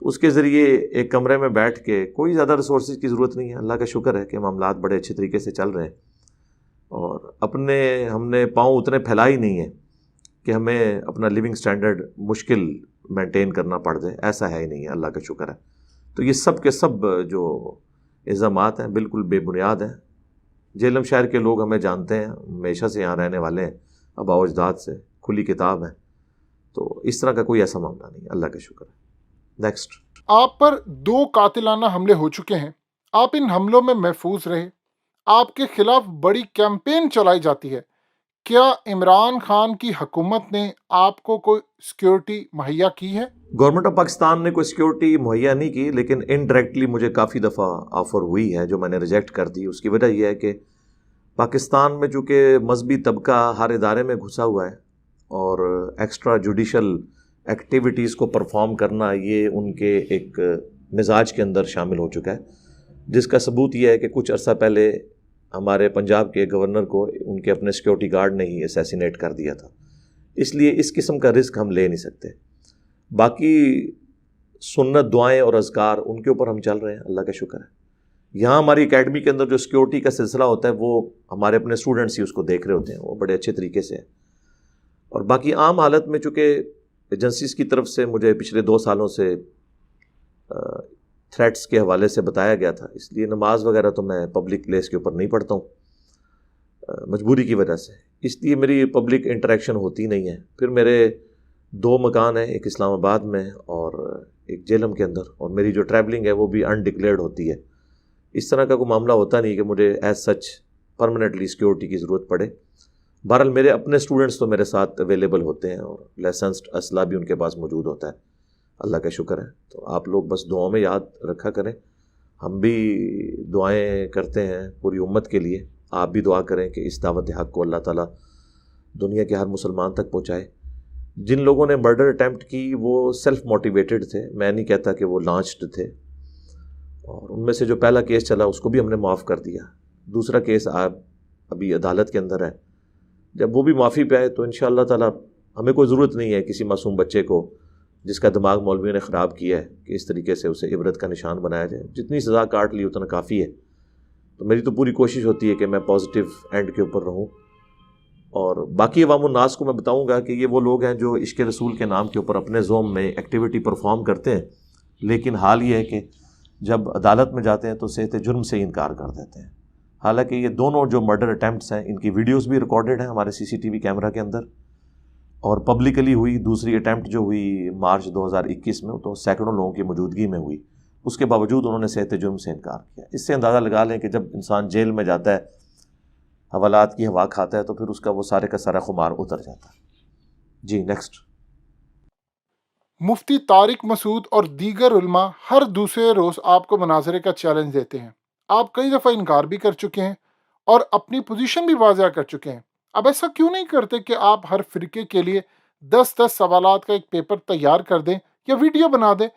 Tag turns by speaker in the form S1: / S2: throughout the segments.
S1: تو اس کے ذریعے ایک کمرے میں بیٹھ کے کوئی زیادہ ریسورسز کی ضرورت نہیں ہے. اللہ کا شکر ہے کہ معاملات بڑے اچھے طریقے سے چل رہے ہیں, اور ہم نے پاؤں اتنے پھیلا ہی نہیں ہیں کہ ہمیں اپنا لیونگ سٹینڈرڈ مشکل مینٹین کرنا پڑ جائے, ایسا ہے ہی نہیں ہے, اللہ کا شکر ہے. تو یہ سب کے سب جو الزامات ہیں بالکل بے بنیاد ہیں. جہلم شہر کے لوگ ہمیں جانتے ہیں, ہمیشہ سے یہاں رہنے والے ہیں, آباء و اجداد سے, کھلی کتاب ہے, تو اس طرح کا کوئی ایسا معاملہ نہیں, اللہ کا شکر ہے. نیکسٹ.
S2: آپ پر 2 قاتلانہ حملے ہو چکے ہیں, آپ ان حملوں میں محفوظ رہے, آپ کے خلاف بڑی کیمپین چلائی جاتی ہے. کیا عمران خان کی حکومت نے آپ کو کوئی سیکیورٹی مہیا کی ہے؟
S1: گورنمنٹ آف پاکستان نے کوئی سیکیورٹی مہیا نہیں کی, لیکن انڈائریکٹلی مجھے کافی دفعہ آفر ہوئی ہے جو میں نے ریجیکٹ کر دی. اس کی وجہ یہ ہے کہ پاکستان میں چونکہ مذہبی طبقہ ہر ادارے میں گھسا ہوا ہے, اور ایکسٹرا جوڈیشل ایکٹیویٹیز کو پرفارم کرنا یہ ان کے ایک مزاج کے اندر شامل ہو چکا ہے, جس کا ثبوت یہ ہے کہ کچھ عرصہ پہلے ہمارے پنجاب کے گورنر کو ان کے اپنے سیکیورٹی گارڈ نے ہی اسیسینیٹ کر دیا تھا. اس لیے اس قسم کا رسک ہم لے نہیں سکتے. باقی سنت دعائیں اور اذکار ان کے اوپر ہم چل رہے ہیں, اللہ کا شکر ہے. یہاں ہماری اکیڈمی کے اندر جو سیکیورٹی کا سلسلہ ہوتا ہے وہ ہمارے اپنے اسٹوڈنٹس ہی اس کو دیکھ رہے ہوتے ہیں, وہ بڑے اچھے طریقے سے. اور باقی عام حالت میں چونکہ ایجنسیز کی طرف سے مجھے پچھلے 2 سالوں سے تھریٹس کے حوالے سے بتایا گیا تھا, اس لیے نماز وغیرہ تو میں پبلک پلیس کے اوپر نہیں پڑھتا ہوں مجبوری کی وجہ سے, اس لیے میری پبلک انٹریکشن ہوتی نہیں ہے. پھر میرے 2 مکان ہیں, ایک اسلام آباد میں اور ایک جہلم کے اندر, اور میری جو ٹریولنگ ہے وہ بھی انڈکلیئرڈ ہوتی ہے. اس طرح کا کوئی معاملہ ہوتا نہیں کہ مجھے ایز سچ پرماننٹلی سیکیورٹی کی ضرورت پڑے. بہرحال میرے اپنے اسٹوڈنٹس تو میرے ساتھ اویلیبل ہوتے ہیں, اور لائسنسڈ اسلحہ بھی ان کے پاس موجود ہوتا ہے, اللہ کا شکر ہے. تو آپ لوگ بس دعاؤں میں یاد رکھا کریں, ہم بھی دعائیں کرتے ہیں پوری امت کے لیے. آپ بھی دعا کریں کہ اس دعوت حق کو اللہ تعالیٰ دنیا کے ہر مسلمان تک پہنچائے. جن لوگوں نے مرڈر اٹیمپٹ کی وہ سیلف موٹیویٹڈ تھے, میں نہیں کہتا کہ وہ لانچڈ تھے, اور ان میں سے جو پہلا کیس چلا اس کو بھی ہم نے معاف کر دیا. دوسرا کیس ابھی عدالت کے اندر ہے, جب وہ بھی معافی پہ آئے تو انشاءاللہ تعالیٰ ہمیں کوئی ضرورت نہیں ہے کسی معصوم بچے کو جس کا دماغ مولویوں نے خراب کیا ہے کہ اس طریقے سے اسے عبرت کا نشان بنایا جائے. جتنی سزا کاٹ لی اتنا کافی ہے. تو میری تو پوری کوشش ہوتی ہے کہ میں پازیٹیو اینڈ کے اوپر رہوں, اور باقی عوام الناس کو میں بتاؤں گا کہ یہ وہ لوگ ہیں جو عشق رسول کے نام کے اوپر اپنے زوم میں ایکٹیویٹی پرفارم کرتے ہیں, لیکن حال یہ ہے کہ جب عدالت میں جاتے ہیں تو صحت جرم سے انکار کر دیتے ہیں. حالانکہ یہ دونوں جو مرڈر اٹیمپٹس ہیں ان کی ویڈیوز بھی ریکارڈڈ ہیں ہمارے CCTV کیمرہ کے اندر, اور پبلکلی ہوئی. دوسری اٹیمپٹ جو ہوئی مارچ 2021 میں تو سینکڑوں لوگوں کی موجودگی میں ہوئی, اس کے باوجود انہوں نے صحت جرم سے انکار کیا. اس سے اندازہ لگا لیں کہ جب انسان جیل میں جاتا ہے, حوالات کی ہوا کھاتا ہے, تو پھر اس کا وہ سارے کا سارا خمار اتر جاتا ہے. جی نیکسٹ.
S2: مفتی طارق مسعود اور دیگر علماء ہر دوسرے روز آپ کو مناظرے کا چیلنج دیتے ہیں. آپ کئی دفعہ انکار بھی کر چکے ہیں اور اپنی پوزیشن بھی واضح کر چکے ہیں. اب ایسا کیوں نہیں کرتے کہ آپ ہر فرقے کے لیے 10 سوالات کا ایک پیپر تیار کر دیں یا ویڈیو بنا دیں,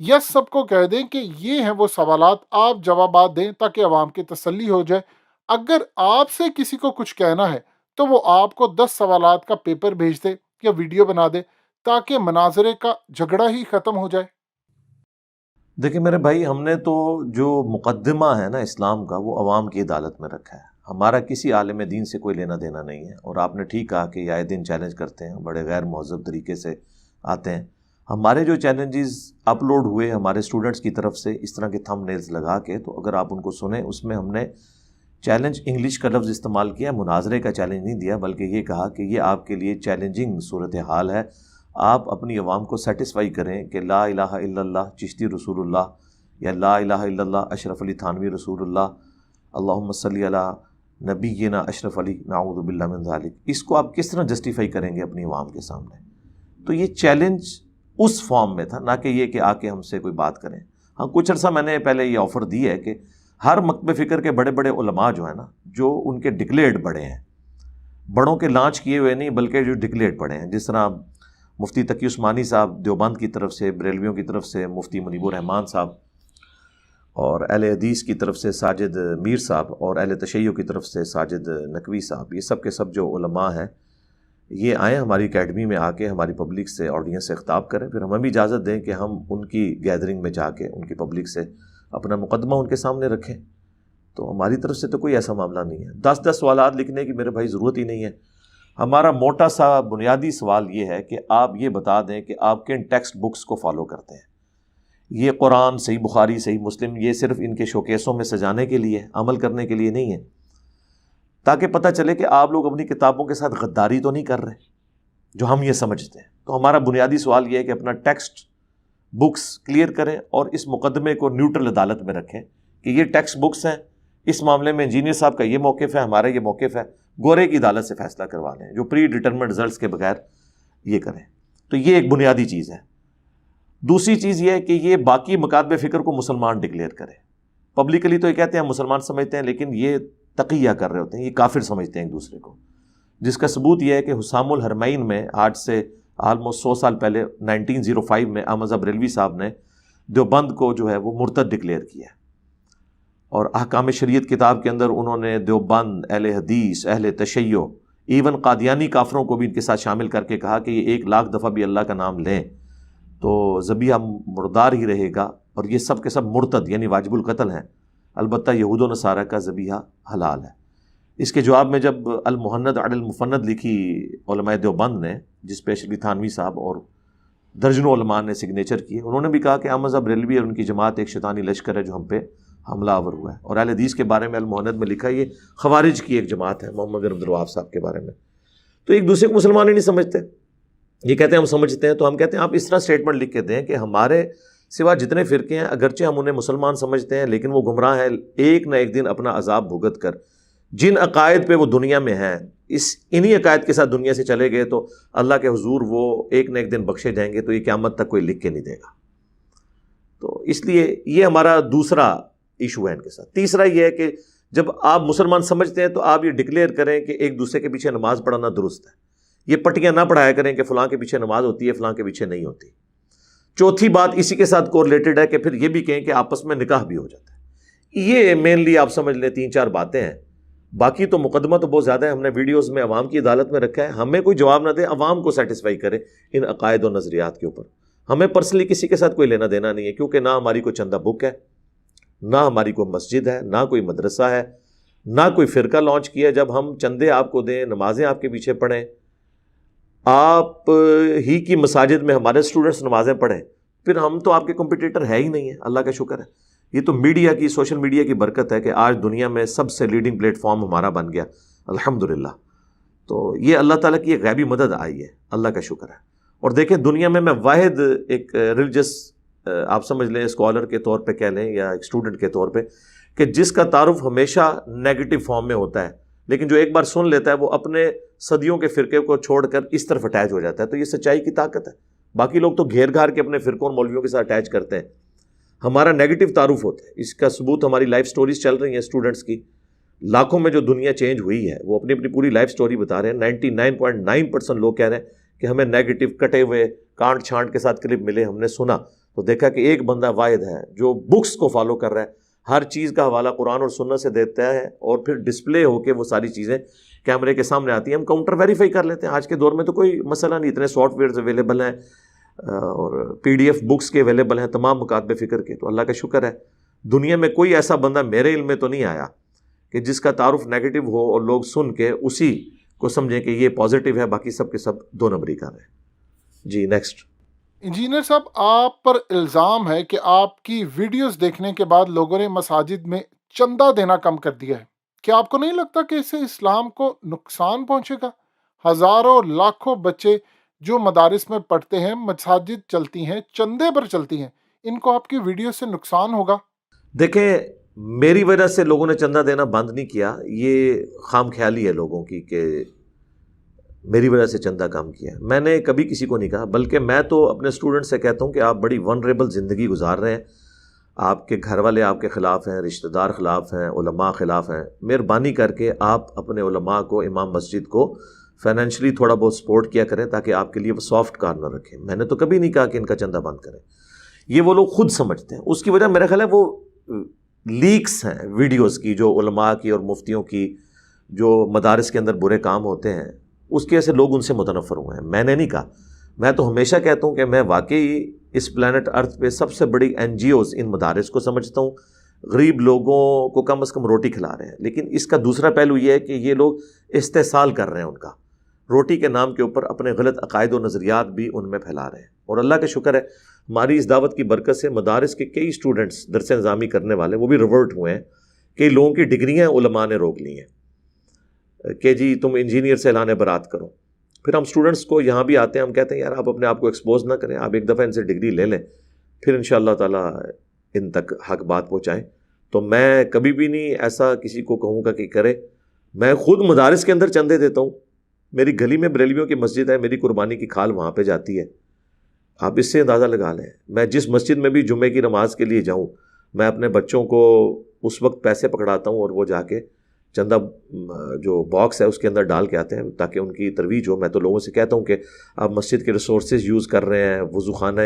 S2: یا سب کو کہہ دیں کہ یہ ہیں وہ سوالات, آپ جوابات دیں تاکہ عوام کی تسلی ہو جائے. اگر آپ سے کسی کو کچھ کہنا ہے تو وہ آپ کو 10 سوالات کا پیپر بھیج دے یا ویڈیو بنا دے تاکہ مناظرے کا جھگڑا ہی ختم ہو جائے.
S1: دیکھیں میرے بھائی, ہم نے تو جو مقدمہ ہے نا اسلام کا وہ عوام کی عدالت میں رکھا ہے. ہمارا کسی عالم دین سے کوئی لینا دینا نہیں ہے. اور آپ نے ٹھیک کہا کہ یہ آئے دن چیلنج کرتے ہیں, بڑے غیر مہذب طریقے سے آتے ہیں. ہمارے جو چیلنجز اپلوڈ ہوئے ہمارے اسٹوڈنٹس کی طرف سے اس طرح کے تھم نیلز لگا کے, تو اگر آپ ان کو سنیں, اس میں ہم نے چیلنج انگلش کا لفظ استعمال کیا, مناظرے کا چیلنج نہیں دیا, بلکہ یہ کہا کہ یہ آپ کے لیے چیلنجنگ صورتحال ہے. آپ اپنی عوام کو سیٹسفائی کریں کہ لا الہ الا اللہ چشتی رسول اللہ, یا لا الہ الا اللہ اشرف علی تھانوی رسول اللہ, اللہم صلی علی نبینا اشرف علی نعوذ باللہ من ذالک. اس کو آپ کس طرح جسٹیفائی کریں گے اپنی عوام کے سامنے؟ تو یہ چیلنج اس فارم میں تھا, نہ کہ یہ کہ آ کے ہم سے کوئی بات کریں. ہاں کچھ عرصہ میں نے پہلے یہ آفر دی ہے کہ ہر مکتب فکر کے بڑے بڑے علماء جو ہیں نا, جو ان کے ڈکلیئرڈ بڑے ہیں, بڑوں کے لانچ کیے ہوئے نہیں بلکہ جو ڈکلیئرڈ بڑے ہیں, جس طرح مفتی تقی عثمانی صاحب دیوبند کی طرف سے, بریلویوں کی طرف سے مفتی منیب الرحمان صاحب, اور اہل حدیث کی طرف سے ساجد میر صاحب, اور اہل تشیع کی طرف سے ساجد نقوی صاحب, یہ سب کے سب جو علماء ہیں یہ آئیں ہماری اکیڈمی میں آ کے ہماری پبلک سے آڈینس سے خطاب کریں، پھر ہمیں بھی اجازت دیں کہ ہم ان کی گیدرنگ میں جا کے ان کی پبلک سے اپنا مقدمہ ان کے سامنے رکھیں۔ تو ہماری طرف سے تو کوئی ایسا معاملہ نہیں ہے۔ 10 سوالات لکھنے کی میرے بھائی ضرورت ہی نہیں ہے۔ ہمارا موٹا سا بنیادی سوال یہ ہے کہ آپ یہ بتا دیں کہ آپ کن ٹیکسٹ بکس کو فالو کرتے ہیں۔ یہ قرآن، صحیح بخاری، صحیح مسلم، یہ صرف ان کے شوکیسوں میں سجانے کے لیے، عمل کرنے کے لیے نہیں ہے، تاکہ پتہ چلے کہ آپ لوگ اپنی کتابوں کے ساتھ غداری تو نہیں کر رہے جو ہم یہ سمجھتے ہیں۔ تو ہمارا بنیادی سوال یہ ہے کہ اپنا ٹیکسٹ بکس کلیئر کریں اور اس مقدمے کو نیوٹرل عدالت میں رکھیں کہ یہ ٹیکسٹ بکس ہیں، اس معاملے میں انجینئر صاحب کا یہ موقف ہے، ہمارا یہ موقف ہے، گورے کی عدالت سے فیصلہ کروا لیں، جو پری ڈٹرمنڈ رزلٹس کے بغیر یہ کریں۔ تو یہ ایک بنیادی چیز ہے۔ دوسری چیز یہ ہے کہ یہ باقی مکاتب فکر کو مسلمان ڈکلیئر کریں۔ پبلکلی تو یہ کہتے ہیں ہم مسلمان سمجھتے ہیں، لیکن یہ تقیہ کر رہے ہوتے ہیں، یہ کافر سمجھتے ہیں ایک دوسرے کو، جس کا ثبوت یہ ہے کہ حسام الحرمین میں آج سے آلموسٹ 100 سال پہلے 1905 میں احمد بریلوی صاحب نے دیوبند کو جو ہے وہ مرتد ڈکلیئر کیا ہے، اور احکام شریعت کتاب کے اندر انہوں نے دیوبند، اہل حدیث، اہل تشیع، ایون قادیانی کافروں کو بھی ان کے ساتھ شامل کر کے کہا کہ یہ 1,00,000 دفعہ بھی اللہ کا نام لیں تو ذبیحہ مردار ہی رہے گا، اور یہ سب کے سب مرتد یعنی واجب القتل ہیں، البتہ یہود و نصارہ کا ذبیحہ حلال ہے۔ اس کے جواب میں جب المہند علی المفند لکھی علماء دیوبند نے، جس پہ اشرفی تھانوی صاحب اور درجنوں علماء نے سگنیچر کیے، انہوں نے بھی کہا کہ احمد بریلوی اور ان کی جماعت ایک شیطانی لشکر ہے جو ہم پہ حملہ آور ہوا ہے، اور اہل حدیث کے بارے میں المہند میں لکھا یہ خوارج کی ایک جماعت ہے، محمد بن عبد الوہاب صاحب کے بارے میں۔ تو ایک دوسرے کو مسلمان ہی نہیں سمجھتے، یہ کہتے ہیں ہم سمجھتے ہیں۔ تو ہم کہتے ہیں آپ اس طرح سٹیٹمنٹ لکھ کے دیں کہ ہمارے سوا جتنے فرقے ہیں اگرچہ ہم انہیں مسلمان سمجھتے ہیں لیکن وہ گمراہ ہیں، ایک نہ ایک دن اپنا عذاب بھگت کر جن عقائد پہ وہ دنیا میں ہیں، انہی عقائد کے ساتھ دنیا سے چلے گئے تو اللہ کے حضور وہ ایک نہ ایک دن بخشے جائیں گے، تو یہ قیامت تک کوئی لکھ کے نہیں دے گا۔ تو اس لیے یہ ہمارا دوسرا ایشو ہے ان کے ساتھ۔ تیسرا یہ ہے کہ جب آپ مسلمان سمجھتے ہیں تو آپ یہ ڈکلیئر کریں کہ ایک دوسرے کے پیچھے نماز پڑھنا درست ہے، یہ پٹیاں نہ پڑھایا کریں کہ فلاں کے پیچھے نماز ہوتی ہے، فلاں کے پیچھے نہیں ہوتی۔ چوتھی بات اسی کے ساتھ کورلیٹڈ ہے کہ پھر یہ بھی کہیں کہ آپس میں نکاح بھی ہو جاتا ہے۔ یہ مینلی آپ سمجھ لیں 3-4 باتیں ہیں، باقی تو مقدمہ تو بہت زیادہ ہے، ہم نے ویڈیوز میں عوام کی عدالت میں رکھا ہے، ہمیں کوئی جواب نہ دے، عوام کو سیٹسفائی کرے ان عقائد و نظریات کے اوپر۔ ہمیں پرسنلی کسی کے ساتھ کوئی لینا دینا نہیں ہے، کیونکہ نہ ہماری کوئی چندہ بک ہے، نہ ہماری کوئی مسجد ہے، نہ کوئی مدرسہ ہے، نہ کوئی فرقہ لانچ کیا۔ جب ہم چندے آپ کو دیں، نمازیں آپ کے پیچھے پڑھیں، آپ ہی کی مساجد میں ہمارے اسٹوڈنٹس نمازیں پڑھیں، پھر ہم تو آپ کے کمپٹیٹر ہے ہی نہیں ہے، اللہ کا شکر ہے۔ یہ تو میڈیا کی، سوشل میڈیا کی برکت ہے کہ آج دنیا میں سب سے لیڈنگ پلیٹ فارم ہمارا بن گیا، الحمدللہ۔ تو یہ اللہ تعالیٰ کی ایک غیبی مدد آئی ہے، اللہ کا شکر ہے۔ اور دیکھیں دنیا میں واحد ایک ریلیجس آپ سمجھ لیں اسکالر کے طور پہ کہہ لیں یا ایک اسٹوڈنٹ کے طور پہ، کہ جس کا تعارف ہمیشہ نیگیٹو فارم میں ہوتا ہے، لیکن جو ایک بار سن لیتا ہے وہ اپنے صدیوں کے فرقے کو چھوڑ کر اس طرف اٹیچ ہو جاتا ہے۔ تو یہ سچائی کی طاقت ہے۔ باقی لوگ تو گھیر گھار کے اپنے فرقوں اور مولویوں کے ساتھ اٹیچ کرتے ہیں، ہمارا نیگیٹو تعارف ہوتا ہے۔ اس کا ثبوت ہماری لائف سٹوریز چل رہی ہیں اسٹوڈنٹس کی، لاکھوں میں جو دنیا چینج ہوئی ہے وہ اپنی اپنی پوری لائف سٹوری بتا رہے ہیں۔ 99.9% لوگ کہہ رہے ہیں کہ ہمیں نیگیٹو کٹے ہوئے کانٹ چھانٹ کے ساتھ کلپ ملے، ہم نے سنا تو دیکھا کہ ایک بندہ واحد ہے جو بکس کو فالو کر رہا ہے، ہر چیز کا حوالہ قرآن اور سنت سے دیتا ہے، اور پھر ڈسپلے ہو کے وہ ساری چیزیں کیمرے کے سامنے آتی ہیں، ہم کاؤنٹر ویریفائی کر لیتے ہیں۔ آج کے دور میں تو کوئی مسئلہ نہیں، اتنے سافٹ ویئرز اویلیبل ہیں اور PDF بکس کے اویلیبل ہیں تمام مکاتب فکر کے، تو اللہ کا شکر ہے دنیا میں کوئی ایسا بندہ میرے علم میں تو نہیں آیا کہ جس کا تعارف نیگیٹو ہو اور لوگ سن کے اسی کو سمجھیں کہ یہ پازیٹیو ہے، باقی سب کے سب 2 نمبری کر رہے ہیں۔ جی نیکسٹ۔
S2: انجینئر صاحب، آپ پر الزام ہے کہ آپ کی ویڈیوز دیکھنے کے بعد لوگوں نے مساجد میں چندہ دینا کم کر دیا ہے۔ کیا آپ کو نہیں لگتا کہ اس سے اسلام کو نقصان پہنچے گا؟ ہزاروں لاکھوں بچے جو مدارس میں پڑھتے ہیں، مساجد چلتی ہیں، چندے پر چلتی ہیں، ان کو آپ کی ویڈیو سے نقصان ہوگا؟
S1: دیکھیں میری وجہ سے لوگوں نے چندہ دینا بند نہیں کیا، یہ خام خیالی ہے لوگوں کی کہ میری وجہ سے چندہ کام کیا۔ میں نے کبھی کسی کو نہیں کہا، بلکہ میں تو اپنے اسٹوڈنٹ سے کہتا ہوں کہ آپ بڑی ونریبل زندگی گزار رہے ہیں، آپ کے گھر والے آپ کے خلاف ہیں، رشتہ دار خلاف ہیں، علماء خلاف ہیں، مہربانی کر کے آپ اپنے علماء کو، امام مسجد کو فائنینشلی تھوڑا بہت سپورٹ کیا کریں تاکہ آپ کے لیے وہ سافٹ کارنر رکھیں۔ میں نے تو کبھی نہیں کہا کہ ان کا چندہ بند کریں، یہ وہ لوگ خود سمجھتے ہیں۔ اس کی وجہ میرا خیال ہے وہ لیکس ہیں ویڈیوز کی، جو علماء کی اور مفتیوں کی جو مدارس کے اندر برے کام ہوتے ہیں، اس کی وجہ سے لوگ ان سے متنفر ہوئے ہیں. میں نے نہیں کہا. میں تو ہمیشہ کہتا ہوں کہ میں واقعی اس پلانٹ ارتھ پہ سب سے بڑی NGOs ان مدارس کو سمجھتا ہوں. غریب لوگوں کو کم از کم روٹی کھلا رہے ہیں. لیکن اس کا دوسرا پہلو یہ ہے کہ یہ لوگ استحصال کر رہے ہیں ان کا. روٹی کے نام کے اوپر اپنے غلط عقائد و نظریات بھی ان میں پھیلا رہے ہیں. اور اللہ کا شکر ہے ہماری اس دعوت کی برکت سے مدارس کے کئی اسٹوڈنٹس درس نظامی کرنے والے وہ بھی ریورٹ ہوئے ہیں. کئی لوگوں کی ڈگریاں علماء نے روک لی ہیں کہ جی تم انجینئر سے اعلان برات کرو. پھر ہم اسٹوڈنٹس کو یہاں بھی آتے ہیں, ہم کہتے ہیں یار آپ اپنے آپ کو ایکسپوز نہ کریں, آپ ایک دفعہ ان سے ڈگری لے لیں, پھر انشاءاللہ تعالیٰ ان تک حق بات پہنچائیں. تو میں کبھی بھی نہیں ایسا کسی کو کہوں گا کہ کرے. میں خود مدارس کے اندر چندے دیتا ہوں. میری گلی میں بریلویوں کی مسجد ہے, میری قربانی کی کھال وہاں پہ جاتی ہے. آپ اس سے اندازہ لگا لیں. میں جس مسجد میں بھی جمعے کی نماز کے لیے جاؤں, میں اپنے بچوں کو اس وقت پیسے پکڑاتا ہوں اور وہ جا کے چندہ جو باکس ہے اس کے اندر ڈال کے آتے ہیں تاکہ ان کی ترویج ہو. میں تو لوگوں سے کہتا ہوں کہ آپ مسجد کے ریسورسز یوز کر رہے ہیں, وضو خانہ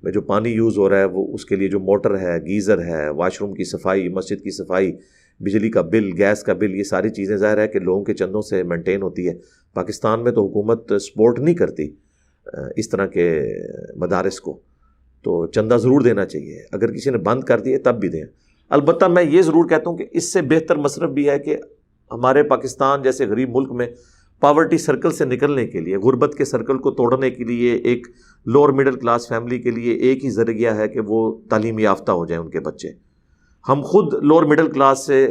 S1: میں جو پانی یوز ہو رہا ہے وہ اس کے لیے جو موٹر ہے, گیزر ہے, واش روم کی صفائی, مسجد کی صفائی, بجلی کا بل, گیس کا بل, یہ ساری چیزیں ظاہر ہے کہ لوگوں کے چندوں سے مینٹین ہوتی ہے. پاکستان میں تو حکومت سپورٹ نہیں کرتی اس طرح کے مدارس کو, تو چندہ ضرور دینا چاہیے. اگر کسی نے بند کر دیے تب بھی دیں. البتہ میں یہ ضرور کہتا ہوں کہ اس سے بہتر مصرف بھی ہے کہ ہمارے پاکستان جیسے غریب ملک میں پاورٹی سرکل سے نکلنے کے لیے, غربت کے سرکل کو توڑنے کے لیے ایک لوور مڈل کلاس فیملی کے لیے ایک ہی ذریعہ ہے کہ وہ تعلیم یافتہ ہو جائیں ان کے بچے. ہم خود لوور مڈل کلاس سے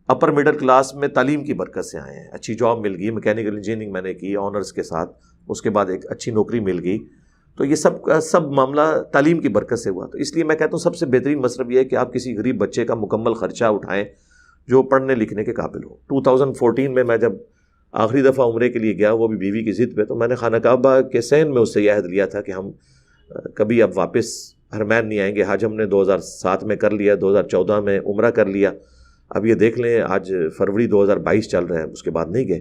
S1: اپر مڈل کلاس میں تعلیم کی برکت سے آئے ہیں. اچھی جاب مل گئی, میکینیکل انجینئرنگ میں نے کی آنرز کے ساتھ, اس کے بعد ایک اچھی نوکری مل گئی. تو یہ سب کا سب معاملہ تعلیم کی برکت سے ہوا. تو اس لیے میں کہتا ہوں سب سے بہترین مصرف یہ ہے کہ آپ کسی غریب بچے کا مکمل خرچہ اٹھائیں جو پڑھنے لکھنے کے قابل ہو. 2014 میں جب آخری دفعہ عمرے کے لیے گیا, وہ بھی بیوی کی ضد پہ, تو میں نے خانہ کعبہ کے صحن میں اس سے یہ عہد لیا تھا کہ ہم کبھی اب واپس حرمین نہیں آئیں گے. حج ہم نے 2007 میں کر لیا, 2014 میں عمرہ کر لیا, اب یہ دیکھ لیں آج فروری 2022 چل رہا ہے, اس کے بعد نہیں گئے.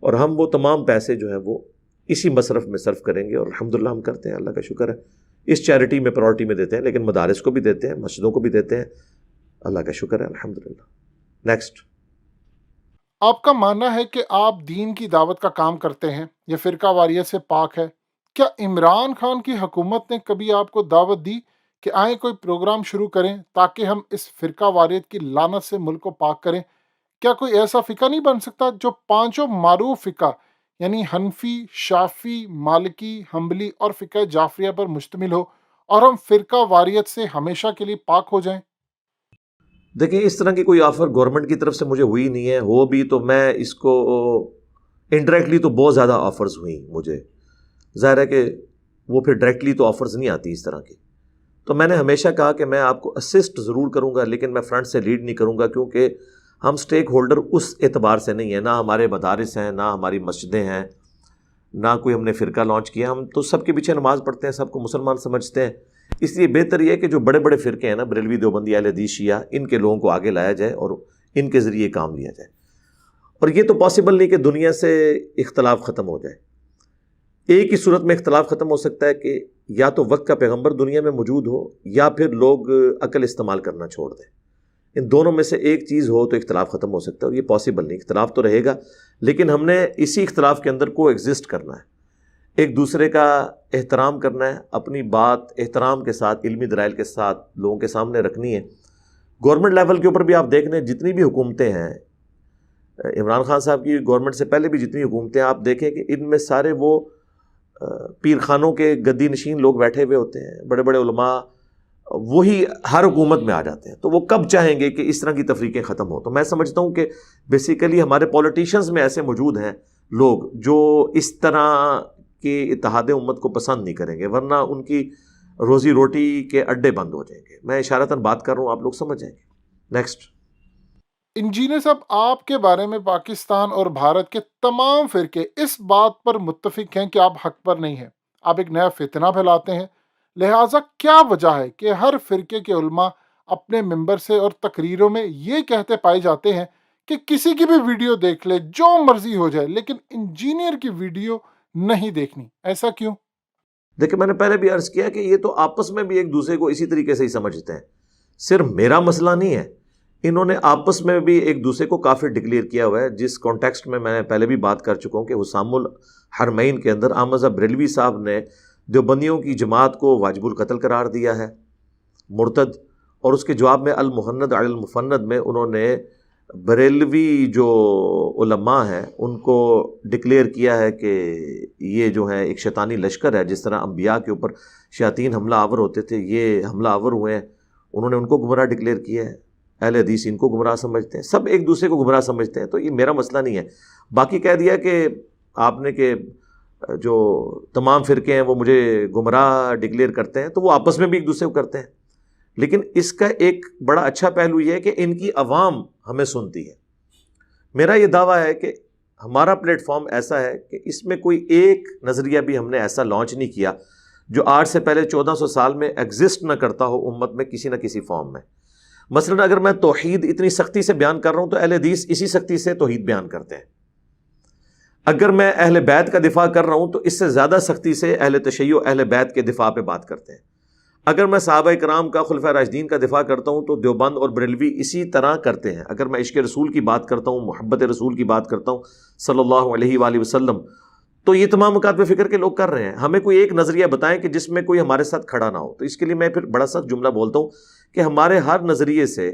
S1: اور ہم وہ تمام پیسے جو ہیں وہ اسی مصرف میں صرف کریں گے, اور الحمدللہ ہم کرتے ہیں, اللہ کا شکر ہے. اس چیریٹی میں پرائورٹی میں دیتے ہیں, لیکن مدارس کو بھی دیتے ہیں, مسجدوں کو بھی دیتے ہیں, اللہ کا شکر ہے الحمدللہ. نیکسٹ.
S2: آپ کا ماننا ہے کہ آپ دین کی دعوت کا کام کرتے ہیں, یہ فرقہ واریت سے پاک ہے. کیا عمران خان کی حکومت نے کبھی آپ کو دعوت دی کہ آئیں کوئی پروگرام شروع کریں تاکہ ہم اس فرقہ واریت کی لعنت سے ملک کو پاک کریں؟ کیا کوئی ایسا فقہ نہیں بن سکتا جو پانچوں معروف فقہ یعنی حنفی، شافعی، مالکی، حنبلی اور فقہ جعفریہ پر مشتمل ہو اور ہم فرقہ واریت سے ہمیشہ کے لیے پاک ہو جائیں؟
S1: دیکھیں اس طرح کی کوئی آفر گورنمنٹ کی طرف سے مجھے ہوئی نہیں ہے. ہو بھی تو میں اس کو انڈائریکٹلی تو بہت زیادہ آفرز ہوئیں مجھے. ظاہر ہے کہ وہ پھر ڈائریکٹلی تو آفرز نہیں آتی اس طرح کی. تو میں نے ہمیشہ کہا کہ میں آپ کو اسسٹ ضرور کروں گا, لیکن میں فرنٹ سے لیڈ نہیں کروں گا, کیونکہ ہم سٹیک ہولڈر اس اعتبار سے نہیں ہیں. نہ ہمارے مدارس ہیں, نہ ہماری مسجدیں ہیں, نہ کوئی ہم نے فرقہ لانچ کیا. ہم تو سب کے پیچھے نماز پڑھتے ہیں, سب کو مسلمان سمجھتے ہیں. اس لیے بہتر یہ ہے کہ جو بڑے بڑے فرقے ہیں نا, بریلوی, دیوبندی, اہل حدیث, شیعہ, ان کے لوگوں کو آگے لایا جائے اور ان کے ذریعے کام لیا جائے. اور یہ تو پاسبل نہیں کہ دنیا سے اختلاف ختم ہو جائے. ایک ہی صورت میں اختلاف ختم ہو سکتا ہے کہ یا تو وقت کا پیغمبر دنیا میں موجود ہو, یا پھر لوگ عقل استعمال کرنا چھوڑ دیں. ان دونوں میں سے ایک چیز ہو تو اختلاف ختم ہو سکتا ہے, اور یہ پاسبل نہیں. اختلاف تو رہے گا, لیکن ہم نے اسی اختلاف کے اندر کو ایگزسٹ کرنا ہے, ایک دوسرے کا احترام کرنا ہے, اپنی بات احترام کے ساتھ, علمی دلائل کے ساتھ لوگوں کے سامنے رکھنی ہے. گورنمنٹ لیول کے اوپر بھی آپ دیکھ لیں, جتنی بھی حکومتیں ہیں, عمران خان صاحب کی گورنمنٹ سے پہلے بھی جتنی حکومتیں ہیں, آپ دیکھیں کہ ان میں سارے وہ پیر خانوں کے گدی نشین لوگ بیٹھے ہوئے ہوتے ہیں, بڑے بڑے علماء وہی ہر حکومت میں آ جاتے ہیں. تو وہ کب چاہیں گے کہ اس طرح کی تفریقیں ختم ہو؟ تو میں سمجھتا ہوں کہ بیسیکلی ہمارے پولیٹیشنز میں ایسے موجود ہیں لوگ جو اس طرح کہ اتحاد امت کو پسند نہیں کریں گے, ورنہ ان کی روزی روٹی کے اڈے بند ہو جائیں گے. میں اشارتاً بات کر رہا ہوں, آپ لوگ سمجھ جائیں گے. نیکسٹ.
S2: انجینئر صاحب، آپ کے بارے میں پاکستان اور بھارت کے تمام فرقے اس بات پر متفق ہیں کہ آپ حق پر نہیں ہیں, آپ ایک نیا فتنہ پھیلاتے ہیں. لہٰذا کیا وجہ ہے کہ ہر فرقے کے علماء اپنے ممبر سے اور تقریروں میں یہ کہتے پائے جاتے ہیں کہ کسی کی بھی ویڈیو دیکھ لے, جو مرضی ہو جائے, لیکن انجینئر کی ویڈیو نہیں دیکھنی؟ ایسا کیوں؟
S1: دیکھیں میں نے پہلے بھی عرض کیا کہ یہ تو آپس میں بھی ایک دوسرے کو اسی طریقے سے ہی سمجھتے ہیں. صرف میرا مسئلہ نہیں ہے, انہوں نے آپس میں بھی ایک دوسرے کو کافر ڈکلیئر کیا ہوا ہے، جس کانٹیکسٹ میں نے پہلے بھی بات کر چکا ہوں کہ حسام الحرمین کے اندر احمد رضا بریلوی صاحب نے دیوبندیوں کی جماعت کو واجب القتل قرار دیا ہے، مرتد، اور اس کے جواب میں المحند علی المفند میں انہوں نے بریلوی جو علماء ہیں ان کو ڈکلیئر کیا ہے کہ یہ جو ہے ایک شیطانی لشکر ہے، جس طرح انبیاء کے اوپر شیاطین حملہ آور ہوتے تھے، یہ حملہ آور ہوئے ہیں، انہوں نے ان کو گمراہ ڈکلیئر کیا ہے۔ اہل حدیث ان کو گمراہ سمجھتے ہیں، سب ایک دوسرے کو گمراہ سمجھتے ہیں، تو یہ میرا مسئلہ نہیں ہے۔ باقی کہہ دیا کہ آپ نے کہ جو تمام فرقے ہیں وہ مجھے گمراہ ڈکلیئر کرتے ہیں، تو وہ آپس میں بھی ایک دوسرے کو کرتے ہیں، لیکن اس کا ایک بڑا اچھا پہلو یہ ہے کہ ان کی عوام ہمیں سنتی ہے۔ میرا یہ دعویٰ ہے کہ ہمارا پلیٹ فارم ایسا ہے کہ اس میں کوئی ایک نظریہ بھی ہم نے ایسا لانچ نہیں کیا جو آج سے پہلے 1400 سال میں ایگزسٹ نہ کرتا ہو امت میں کسی نہ کسی فارم میں۔ مثلا اگر میں توحید اتنی سختی سے بیان کر رہا ہوں تو اہل حدیث اسی سختی سے توحید بیان کرتے ہیں۔ اگر میں اہل بیت کا دفاع کر رہا ہوں تو اس سے زیادہ سختی سے اہل تشیع اہل بیت کے دفاع پہ بات کرتے ہیں۔ اگر میں صحابہ کرام کا، خلفائے راشدین کا دفاع کرتا ہوں تو دیوبند اور بریلوی اسی طرح کرتے ہیں۔ اگر میں عشق رسول کی بات کرتا ہوں، محبت رسول کی بات کرتا ہوں صلی اللہ علیہ وآلہ وسلم، تو یہ تمام مکاتب فکر کے لوگ کر رہے ہیں۔ ہمیں کوئی ایک نظریہ بتائیں کہ جس میں کوئی ہمارے ساتھ کھڑا نہ ہو، تو اس کے لیے میں پھر بڑا سخت جملہ بولتا ہوں کہ ہمارے ہر نظریے سے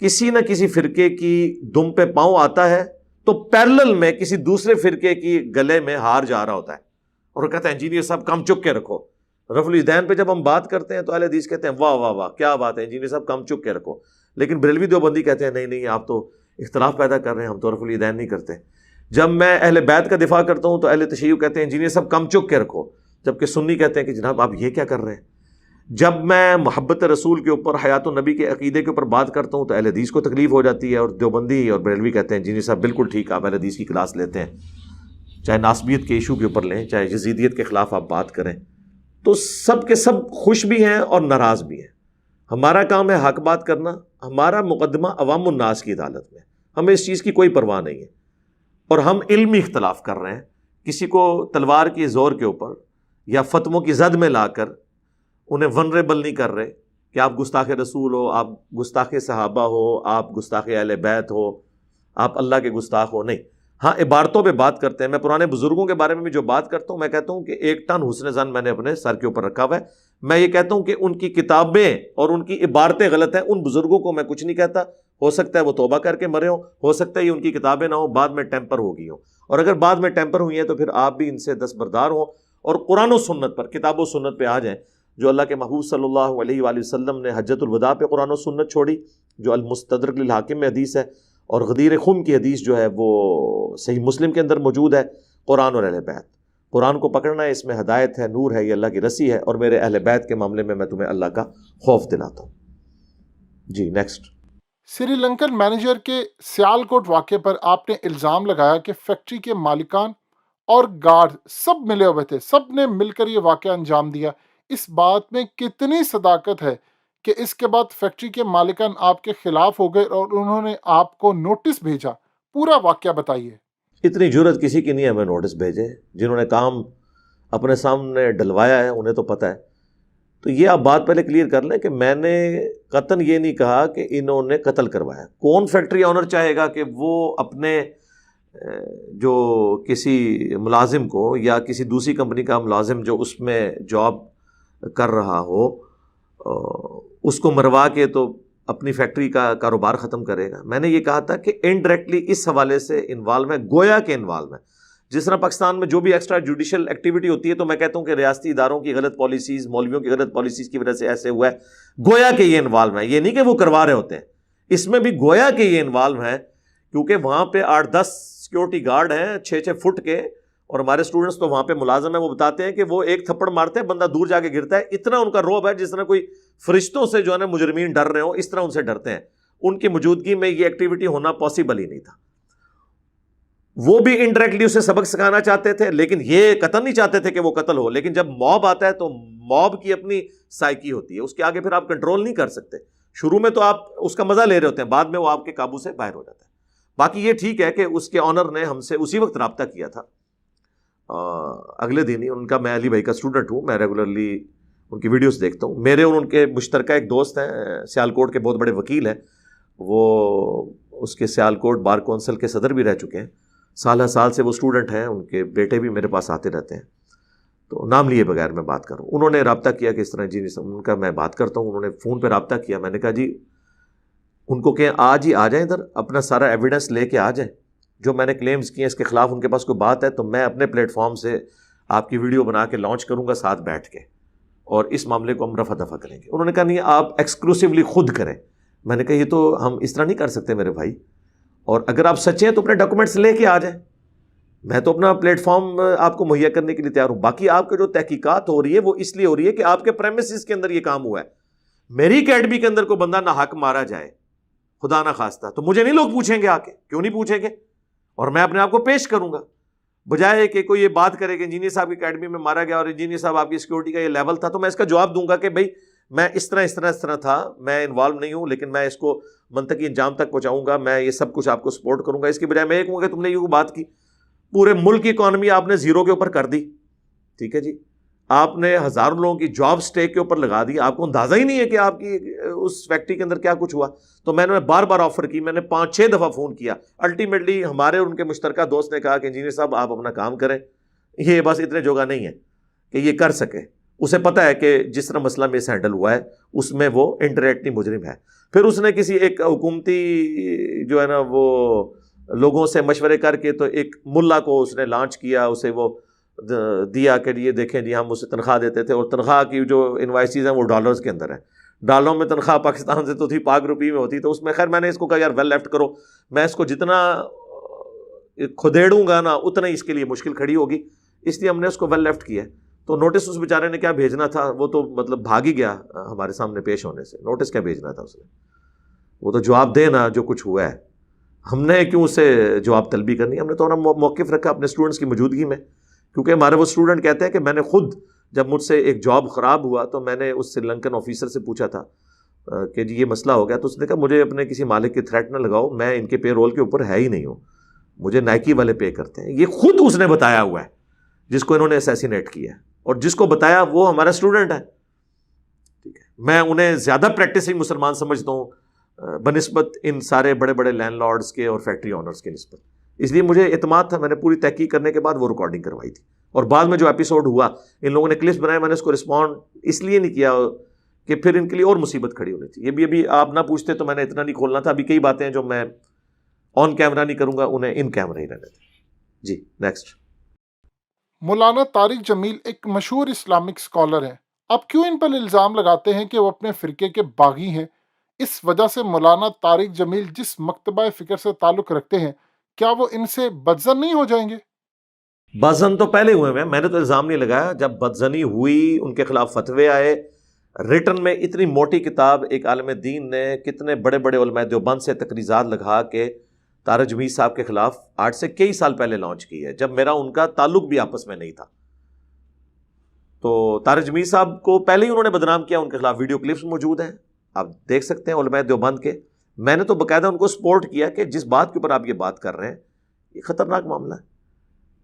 S1: کسی نہ کسی فرقے کی دم پہ پاؤں آتا ہے تو پیرلل میں کسی دوسرے فرقے کی گلے میں ہار جا رہا ہوتا ہے، اور وہ کہتے ہیں انجینئر صاحب کم چک کے رکھو۔ رفع الیدین پہ جب ہم بات کرتے ہیں تو اہل حدیث کہتے ہیں واہ واہ واہ کیا بات ہے انجینئر صاحب کم چک کے رکھو، لیکن بریلوی دیوبندی کہتے ہیں نہیں نہیں آپ تو اختلاف پیدا کر رہے ہیں، ہم تو رفع الیدین نہیں کرتے۔ جب میں اہل بیت کا دفاع کرتا ہوں تو اہل تشیع کہتے ہیں انجینئر صاحب کم چک کے رکھو، جبکہ سنی کہتے ہیں کہ جناب آپ یہ کیا کر رہے ہیں۔ جب میں محبت رسول کے اوپر، حیات النبی کے عقیدے کے اوپر بات کرتا ہوں تو اہل حدیث کو تکلیف ہو جاتی ہے، اور دیوبندی اور بریلوی کہتے ہیں انجینئر صاحب بالکل ٹھیک، آپ اہل حدیث کی کلاس لیتے ہیں، چاہے ناسبیت کے ایشو کے اوپر لیں، چاہے یزیدیت کے خلاف آپ بات کریں، تو سب کے سب خوش بھی ہیں اور ناراض بھی ہیں۔ ہمارا کام ہے حق بات کرنا، ہمارا مقدمہ عوام الناس کی عدالت میں، ہمیں اس چیز کی کوئی پرواہ نہیں ہے، اور ہم علمی اختلاف کر رہے ہیں، کسی کو تلوار کی زور کے اوپر یا فتووں کی زد میں لا کر انہیں ونریبل نہیں کر رہے کہ آپ گستاخ رسول ہو، آپ گستاخ صحابہ ہو، آپ گستاخ اہل بیت ہو، آپ اللہ کے گستاخ ہو، نہیں۔ ہاں عبارتوں پہ بات کرتے ہیں۔ میں پرانے بزرگوں کے بارے میں بھی جو بات کرتا ہوں، میں کہتا ہوں کہ 1 ٹن حسن زن میں نے اپنے سر کے اوپر رکھا ہوا ہے۔ میں یہ کہتا ہوں کہ ان کی کتابیں اور ان کی عبارتیں غلط ہیں، ان بزرگوں کو میں کچھ نہیں کہتا، ہو سکتا ہے وہ توبہ کر کے مرے ہو سکتا ہے یہ ان کی کتابیں نہ ہوں، بعد میں ٹیمپر ہو گئی ہوں، اور اگر بعد میں ٹیمپر ہوئی ہیں تو پھر آپ بھی ان سے دستبردار ہوں اور قرآن و سنت پر، کتاب و سنت پہ آ جائیں۔ جو اللہ کے محبوب صلی اللہ علیہ وآلہ وسلم نے حجۃ الوداع پہ قرآن و سنت چھوڑی، جو المستدرک للحاکم میں حدیث ہے، اور غدیر خم کی حدیث جو ہے وہ صحیح مسلم کے اندر موجود ہے، قرآن اور اہل بیت۔ قرآن کو پکڑنا ہے، اس میں ہدایت ہے، نور ہے، یہ اللہ کی رسی ہے، اور میرے اہل بیت کے معاملے میں تمہیں اللہ کا خوف دلاتا ہوں۔ جی نیکسٹ۔
S2: سری لنکن مینیجر کے سیالکوٹ واقعے پر آپ نے الزام لگایا کہ فیکٹری کے مالکان اور گارڈ سب ملے ہوئے تھے، سب نے مل کر یہ واقعہ انجام دیا۔ اس بات میں کتنی صداقت ہے کہ اس کے بعد فیکٹری کے مالکان آپ کے خلاف ہو گئے اور انہوں نے آپ کو نوٹس بھیجا؟ پورا واقعہ بتائیے۔
S1: اتنی جرت کسی کی نہیں ہے ہمیں نوٹس بھیجے، جنہوں نے کام اپنے سامنے ڈلوایا ہے انہیں تو پتہ ہے۔ تو یہ آپ بات پہلے کلیئر کر لیں کہ میں نے قطعاً یہ نہیں کہا کہ انہوں نے قتل کروایا۔ کون فیکٹری آنر چاہے گا کہ وہ اپنے جو کسی ملازم کو یا کسی دوسری کمپنی کا ملازم جو اس میں جاب کر رہا ہو اس کو مروا کے تو اپنی فیکٹری کا کاروبار ختم کرے گا؟ میں نے یہ کہا تھا کہ انڈائریکٹلی اس حوالے سے انوالو ہے، گویا کہ انوالو ہے۔ جس طرح پاکستان میں جو بھی ایکسٹرا جوڈیشل ایکٹیویٹی ہوتی ہے تو میں کہتا ہوں کہ ریاستی اداروں کی غلط پالیسیز، مولویوں کی غلط پالیسیز کی وجہ سے ایسے ہوا ہے، گویا کہ یہ انوالو ہے۔ یہ نہیں کہ وہ کروا رہے ہوتے ہیں، اس میں بھی گویا کہ یہ انوالو ہے، کیونکہ وہاں پہ 8-10 سیکیورٹی گارڈ ہیں 6-6 فٹ کے، اور ہمارے اسٹوڈنٹس تو وہاں پہ ملازم ہیں، وہ بتاتے ہیں کہ وہ ایک تھپڑ مارتے ہیں بندہ دور جا کے گرتا ہے، اتنا ان کا رعب ہے جس طرح کوئی فرشتوں سے جو ہے نا مجرمین ڈر رہے ہوں، اس طرح ان سے ڈرتے ہیں۔ ان کی موجودگی میں یہ ایکٹیویٹی ہونا پاسبل ہی نہیں تھا۔ وہ بھی انڈائریکٹلی اسے سبق سکھانا چاہتے تھے، لیکن یہ قتل نہیں چاہتے تھے کہ وہ قتل ہو۔ لیکن جب موب آتا ہے تو موب کی اپنی سائیکی ہوتی ہے، اس کے آگے پھر آپ کنٹرول نہیں کر سکتے۔ شروع میں تو آپ اس کا مزہ لے رہے ہوتے ہیں، بعد میں وہ آپ کے قابو سے باہر ہو جاتا ہے۔ باقی یہ ٹھیک ہے کہ اس کے آنر نے ہم سے اسی وقت رابطہ کیا تھا، اگلے دن ہی۔ ان کا، میں علی بھائی کا اسٹوڈنٹ ہوں، میں ریگولرلی ان کی ویڈیوز دیکھتا ہوں۔ میرے اور ان کے مشترکہ ایک دوست ہیں سیالکوٹ کے، بہت بڑے وکیل ہیں، وہ اس کے سیالکوٹ بار کونسل کے صدر بھی رہ چکے ہیں، سالہ سال سے وہ اسٹوڈنٹ ہیں، ان کے بیٹے بھی میرے پاس آتے رہتے ہیں، تو نام لیے بغیر میں بات کروں. انہوں نے رابطہ کیا کہ اس طرح جی ان کا میں بات کرتا ہوں. انہوں نے فون پہ رابطہ کیا. میں نے کہا جی ان کو کہ آج ہی آ جائیں ادھر، اپنا سارا ایویڈنس لے کے آ جائیں، جو میں نے کلیمز کیے ہیں اس کے خلاف ان کے پاس کوئی بات ہے تو میں اپنے پلیٹ فارم سے آپ کی ویڈیو بنا کے لانچ کروں گا ساتھ بیٹھ کے، اور اس معاملے کو ہم رفع دفع کریں گے. انہوں نے کہا نہیں آپ ایکسکلوسیولی خود کریں. میں نے کہا یہ تو ہم اس طرح نہیں کر سکتے میرے بھائی، اور اگر آپ سچے ہیں تو اپنے ڈاکومنٹس لے کے آ جائیں، میں تو اپنا پلیٹ فارم آپ کو مہیا کرنے کے لیے تیار ہوں. باقی آپ کے جو تحقیقات ہو رہی ہے وہ اس لیے ہو رہی ہے کہ آپ کے پریمیسز کے اندر یہ کام ہوا ہے. میری اکیڈمی کے اندر کوئی بندہ ناحق مارا جائے خدا نہ خواستہ تو مجھے نہیں لوگ پوچھیں گے آ کے، کیوں نہیں پوچھیں گے، اور میں اپنے آپ کو پیش کروں گا، بجائے کہ کوئی یہ بات کرے کہ انجینئر صاحب کی اکیڈمی میں مارا گیا اور انجینئر صاحب آپ کی سیکورٹی کا یہ لیول تھا، تو میں اس کا جواب دوں گا کہ بھائی میں اس طرح تھا، میں انوالو نہیں ہوں، لیکن میں اس کو منطقی انجام تک پہنچاؤں گا، میں یہ سب کچھ آپ کو سپورٹ کروں گا. اس کی بجائے میں یہ کہوں گا کہ تم نے یہ بات کی، پورے ملک کی اکانومی آپ نے زیرو کے اوپر کر دی، ٹھیک ہے جی، آپ نے ہزاروں لوگوں کی جاب سٹیک کے اوپر لگا دی، آپ کو اندازہ ہی نہیں ہے کہ آپ کی اس فیکٹری کے اندر کیا کچھ ہوا. تو میں نے بار بار آفر کی، میں نے 5-6 دفعہ فون کیا. الٹیمیٹلی ہمارے اور ان کے مشترکہ دوست نے کہا کہ انجینئر صاحب آپ اپنا کام کریں، یہ بس اتنے جوگا نہیں ہے کہ یہ کر سکے. اسے پتا ہے کہ جس طرح مسئلہ میں سے ہینڈل ہوا ہے اس میں وہ انڈائریکٹلی مجرم ہے. پھر اس نے کسی ایک حکومتی جو ہے نا وہ لوگوں سے مشورے کر کے تو ایک ملا کو اس نے لانچ کیا، اسے وہ دیا کہ یہ دیکھیں جی ہم اسے تنخواہ دیتے تھے، اور تنخواہ کی جو انوائسز ہیں وہ ڈالرز کے اندر ہیں، ڈالروں میں تنخواہ پاکستان سے تو تھی، پاک روپی میں ہوتی. تو اس میں خیر میں نے اس کو کہا یار ویل لیفٹ کرو، میں اس کو جتنا کھدیڑوں گا نا اتنا ہی اس کے لیے مشکل کھڑی ہوگی، اس لیے ہم نے اس کو ویل لیفٹ کیا. تو نوٹس اس بیچارے نے کیا بھیجنا تھا، وہ تو مطلب بھاگ ہی گیا ہمارے سامنے پیش ہونے سے. نوٹس کیا بھیجنا تھا اس نے، وہ تو جواب دے نا جو کچھ ہوا ہے. ہم نے کیوں اسے جواب طلبی کرنی، ہم نے تو موقف رکھا اپنے اسٹوڈنٹس کی موجودگی میں، کیونکہ ہمارے وہ اسٹوڈنٹ کہتے ہیں کہ میں نے خود جب مجھ سے ایک جاب خراب ہوا تو میں نے اس سری لنکن آفیسر سے پوچھا تھا کہ جی یہ مسئلہ ہو گیا، تو اس نے کہا مجھے اپنے کسی مالک کی تھریٹ نہ لگاؤ، میں ان کے پے رول کے اوپر ہے ہی نہیں ہوں، مجھے نائکی والے پے کرتے ہیں. یہ خود اس نے بتایا ہوا ہے جس کو انہوں نے اسیسینیٹ کیا ہے، اور جس کو بتایا وہ ہمارا اسٹوڈنٹ ہے. ٹھیک ہے، میں انہیں زیادہ پریکٹسنگ مسلمان سمجھتا ہوں بنسبت ان سارے بڑے بڑے لینڈ لارڈز کے اور فیکٹری اونرز کے نسبت. اس لیے مجھے اعتماد تھا، میں نے پوری تحقیق کرنے کے بعد وہ ریکارڈنگ کروائی تھی. اور بعد میں جو ایپیسوڈ ہوا ان لوگوں نے کلپس بنائے، میں نے اس کو رسپونڈ اس لیے نہیں کیا کہ پھر ان کے لیے اور مصیبت کھڑی ہونی تھی. یہ بھی ابھی آپ نہ پوچھتے تو میں نے اتنا نہیں کھولنا تھا. ابھی کئی باتیں ہیں جو میں آن کیمرہ نہیں کروں گا، انہیں ان کیمرہ ہی رہنے دیں. جی نیکسٹ.
S2: مولانا طارق جمیل ایک مشہور اسلامک اسکالر ہیں. آپ کیوں ان پر الزام لگاتے ہیں کہ وہ اپنے فرقے کے باغی ہیں؟ اس وجہ سے مولانا طارق جمیل جس مکتبہ فکر سے تعلق رکھتے ہیں، کیا وہ ان سے بدظن نہیں ہو جائیں گے؟
S1: بدظن تو پہلے ہوئے میں نے تو الزام نہیں لگایا. جب بدظنی ہوئی، ان کے خلاف فتوے آئے، ریٹن میں اتنی موٹی کتاب ایک عالم دین نے کتنے بڑے بڑے علماء دیوبند سے تقریضات لگا کے طارق جمیل صاحب کے خلاف آج سے کئی سال پہلے لانچ کی ہے، جب میرا ان کا تعلق بھی آپس میں نہیں تھا. تو طارق جمیل صاحب کو پہلے ہی انہوں نے بدنام کیا. ان کے خلاف ویڈیو کلپس موجود ہیں، آپ دیکھ سکتے ہیں علماء دیوبند کے. میں نے تو باقاعدہ ان کو سپورٹ کیا کہ جس بات کے اوپر آپ یہ بات کر رہے ہیں یہ خطرناک معاملہ ہے.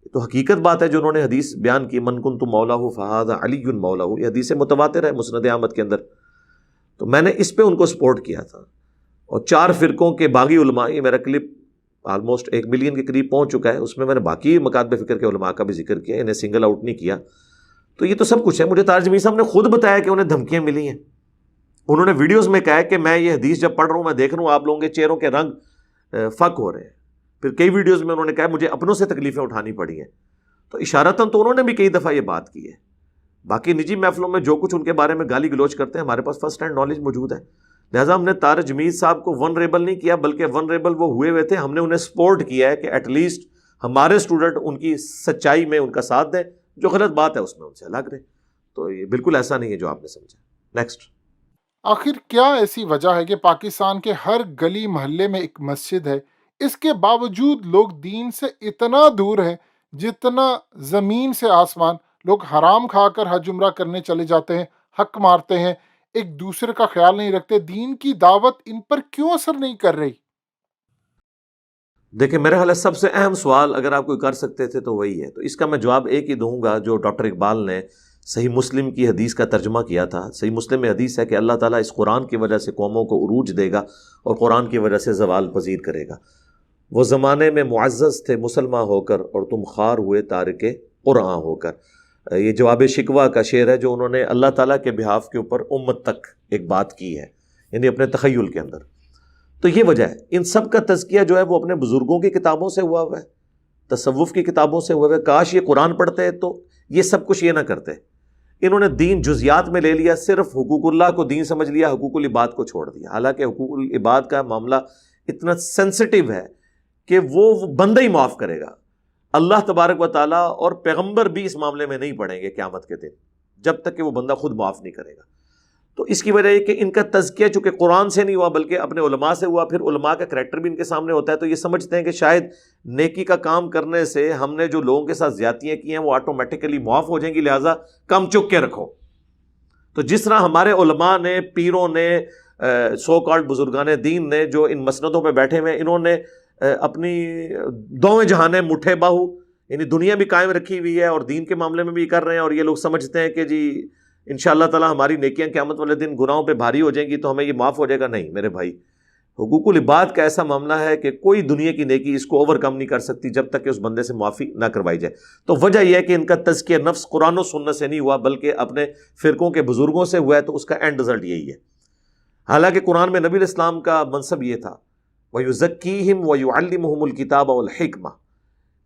S1: تو حقیقت بات ہے جو انہوں نے حدیث بیان کی، من کنت مولاه فہذا علی مولاه، یہ حدیث متواتر ہے مسند احمد کے اندر. تو میں نے اس پہ ان کو سپورٹ کیا تھا. اور 4 فرقوں کے باغی علماء، یہ میرا کلپ آلموسٹ 1 ملین کے قریب پہنچ چکا ہے، اس میں نے باقی مکاتب فکر کے علماء کا بھی ذکر کیا، انہیں سنگل آؤٹ نہیں کیا. تو یہ تو سب کچھ ہے. مجھے طارق جمیل صاحب نے خود بتایا کہ انہیں دھمکیاں ملی ہیں. انہوں نے ویڈیوز میں کہا ہے کہ میں یہ حدیث جب پڑھ رہا ہوں میں دیکھ رہا ہوں آپ لوگوں کے چہروں کے رنگ فک ہو رہے ہیں. پھر کئی ویڈیوز میں انہوں نے کہا مجھے اپنوں سے تکلیفیں اٹھانی پڑی ہیں. تو اشارتاً تو انہوں نے بھی کئی دفعہ یہ بات کی ہے. باقی نجی محفلوں میں جو کچھ ان کے بارے میں گالی گلوچ کرتے ہیں ہمارے پاس فرسٹ ہینڈ نالج موجود ہے. لہٰذا ہم نے طارق جمیل صاحب کو ونریبل نہیں کیا، بلکہ ونریبل وہ ہوئے ہوئے تھے. ہم نے انہیں سپورٹ کیا ہے کہ ایٹ لیسٹ ہمارے اسٹوڈنٹ ان کی سچائی میں ان کا ساتھ دیں، جو غلط بات ہے اس میں ان سے الگ رہیں. تو یہ بالکل ایسا نہیں ہے جو آپ نے سمجھا. نیکسٹ.
S2: آخر کیا ایسی وجہ ہے کہ پاکستان کے ہر گلی محلے میں ایک مسجد ہے، اس کے باوجود لوگ دین سے اتنا دور ہیں جتنا زمین سے آسمان؟ لوگ حرام کھا کر حج عمرہ کرنے چلے جاتے ہیں، حق مارتے ہیں، ایک دوسرے کا خیال نہیں رکھتے. دین کی دعوت ان پر کیوں اثر نہیں کر رہی؟
S1: دیکھیں میرا خیال ہے سب سے اہم سوال اگر آپ کوئی کر سکتے تھے تو وہی ہے. تو اس کا میں جواب ایک ہی دوں گا جو ڈاکٹر اقبال نے صحیح مسلم کی حدیث کا ترجمہ کیا تھا. صحیح مسلم میں حدیث ہے کہ اللہ تعالیٰ اس قرآن کی وجہ سے قوموں کو عروج دے گا اور قرآن کی وجہ سے زوال پذیر کرے گا. وہ زمانے میں معزز تھے مسلمان ہو کر اور تم خوار ہوئے تارک قرآن ہو کر. یہ جواب شکوہ کا شعر ہے جو انہوں نے اللہ تعالیٰ کے بہاف کے اوپر امت تک ایک بات کی ہے، یعنی اپنے تخیل کے اندر. تو یہ وجہ ہے. ان سب کا تزکیہ جو ہے وہ اپنے بزرگوں کی کتابوں سے ہوا ہوا ہے، تصوف کی کتابوں سے ہوا ہوا ہے. کاش یہ قرآن پڑھتے تو یہ سب کچھ یہ نہ کرتے. انہوں نے دین جزیات میں لے لیا، صرف حقوق اللہ کو دین سمجھ لیا، حقوق العباد کو چھوڑ دیا. حالانکہ حقوق العباد کا معاملہ اتنا سینسٹیو ہے کہ وہ بندہ ہی معاف کرے گا. اللہ تبارک و تعالیٰ اور پیغمبر بھی اس معاملے میں نہیں پڑیں گے قیامت کے دن جب تک کہ وہ بندہ خود معاف نہیں کرے گا. تو اس کی وجہ یہ کہ ان کا تزکیہ چونکہ قرآن سے نہیں ہوا بلکہ اپنے علماء سے ہوا، پھر علماء کا کریکٹر بھی ان کے سامنے ہوتا ہے، تو یہ سمجھتے ہیں کہ شاید نیکی کا کام کرنے سے ہم نے جو لوگوں کے ساتھ زیادتیاں کی ہیں وہ آٹومیٹیکلی معاف ہو جائیں گی، لہٰذا کم چک کے رکھو. تو جس طرح ہمارے علماء نے، پیروں نے، سو کالڈ بزرگان دین نے جو ان مسندوں پہ بیٹھے ہوئے ہیں، انہوں نے اپنی دوویں جہانیں مٹھے باہو، یعنی دنیا بھی قائم رکھی ہوئی ہے اور دین کے معاملے میں بھی کر رہے ہیں. اور یہ لوگ سمجھتے ہیں کہ جی انشاءاللہ تعالیٰ ہماری نیکیاں قیامت والے دن گناہوں پہ بھاری ہو جائیں گی تو ہمیں یہ معاف ہو جائے گا. نہیں میرے بھائی، حقوق العباد کا ایسا معاملہ ہے کہ کوئی دنیا کی نیکی اس کو اوور کم نہیں کر سکتی جب تک کہ اس بندے سے معافی نہ کروائی جائے. تو وجہ یہ ہے کہ ان کا تزکیہ نفس قرآن و سنت سے نہیں ہوا بلکہ اپنے فرقوں کے بزرگوں سے ہوا ہے، تو اس کا اینڈ رزلٹ یہی ہے. حالانکہ قرآن میں نبی علیہ السلام کا منصب یہ تھا، وَيُزَكِّيهِمْ وَيُعَلِّمُهُمُ الْكِتَابَ وَالْحِكْمَةَ.